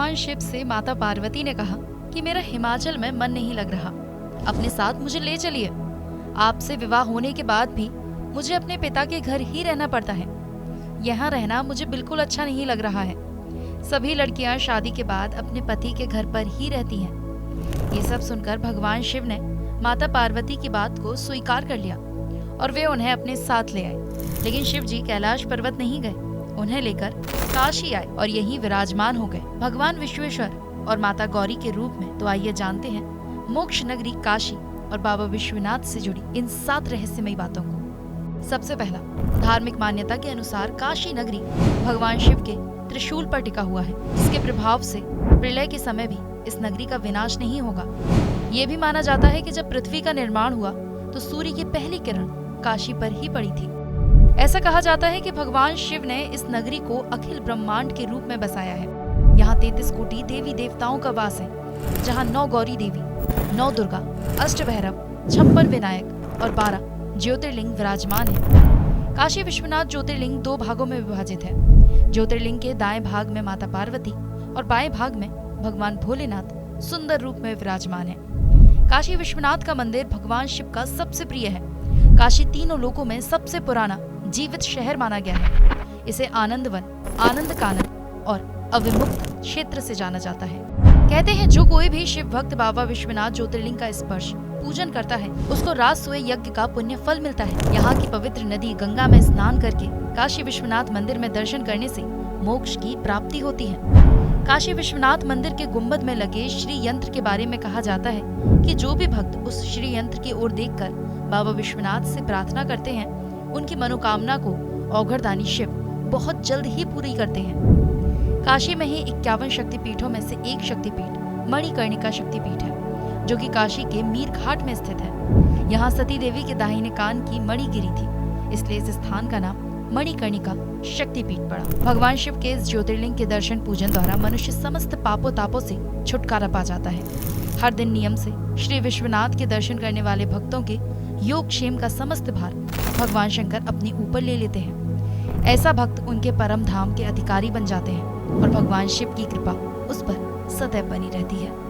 भगवान शिव से माता पार्वती ने कहा कि मेरा हिमाचल में मन नहीं लग रहा, अपने साथ मुझे ले चलिए। आपसे विवाह होने के बाद भी मुझे अपने पिता के घर ही रहना पड़ता है। यहाँ रहना मुझे बिल्कुल अच्छा नहीं लग रहा है। सभी लड़कियां शादी के बाद अपने पति के घर पर ही रहती हैं। ये सब सुनकर भगवान शिव ने माता पार्वती की बात को स्वीकार कर लिया और वे उन्हें अपने साथ ले आए। लेकिन शिव जी कैलाश पर्वत नहीं गए, उन्हें लेकर काशी आए और यहीं विराजमान हो गए भगवान विश्वेश्वर और माता गौरी के रूप में। तो आइए जानते हैं मोक्ष नगरी काशी और बाबा विश्वनाथ से जुड़ी इन 7 रहस्यमयी बातों को। सबसे पहला, धार्मिक मान्यता के अनुसार काशी नगरी भगवान शिव के त्रिशूल पर टिका हुआ है, जिसके प्रभाव से प्रलय के समय भी इस नगरी का विनाश नहीं होगा। ये भी माना जाता है कि जब पृथ्वी का निर्माण हुआ तो सूर्य की पहली किरण काशी पर ही पड़ी थी। ऐसा कहा जाता है कि भगवान शिव ने इस नगरी को अखिल ब्रह्मांड के रूप में बसाया है। यहाँ 33 कोटि देवी देवताओं का वास है, जहाँ 9 गौरी देवी, 9 दुर्गा, अष्टभैरव, 56 विनायक और 12 ज्योतिर्लिंग विराजमान है। काशी विश्वनाथ ज्योतिर्लिंग 2 भागों में विभाजित है। ज्योतिर्लिंग के दाएं भाग में माता पार्वती और बाएं भाग में भगवान भोलेनाथ सुंदर रूप में विराजमान है। काशी विश्वनाथ का मंदिर भगवान शिव का सबसे प्रिय है। काशी तीनों लोकों में सबसे पुराना जीवित शहर माना गया है। इसे आनंदवन, आनंद कानन और अविमुक्त क्षेत्र से जाना जाता है। कहते हैं जो कोई भी शिव भक्त बाबा विश्वनाथ ज्योतिर्लिंग का स्पर्श पूजन करता है, उसको राजसूय यज्ञ का पुण्य फल मिलता है। यहाँ की पवित्र नदी गंगा में स्नान करके काशी विश्वनाथ मंदिर में दर्शन करने से मोक्ष की प्राप्ति होती है। काशी विश्वनाथ मंदिर के गुंबद में लगे श्री यंत्र के बारे में कहा जाता है कि जो भी भक्त उस श्री यंत्र की ओर देखकर बाबा विश्वनाथ से प्रार्थना करते हैं, उनकी मनोकामना को औघड़दानी शिव बहुत जल्द ही पूरी करते हैं। काशी में ही 51 शक्तिपीठों में से एक शक्तिपीठ मणिकर्णिका शक्तिपीठ है, जो कि काशी के मीर घाट में स्थित है। यहाँ सती देवी के दाहिने कान की मणि गिरी थी, इसलिए इस स्थान का नाम मणिकर्णिका शक्तिपीठ पड़ा। भगवान शिव के इस ज्योतिर्लिंग के दर्शन पूजन द्वारा मनुष्य समस्त पापों तापों से छुटकारा पा जाता है। हर दिन नियम से श्री विश्वनाथ के दर्शन करने वाले भक्तों के योगक्षेम का समस्त भार भगवान शंकर अपने ऊपर ले लेते हैं। ऐसा भक्त उनके परम धाम के अधिकारी बन जाते हैं और भगवान शिव की कृपा उस पर सदैव बनी रहती है।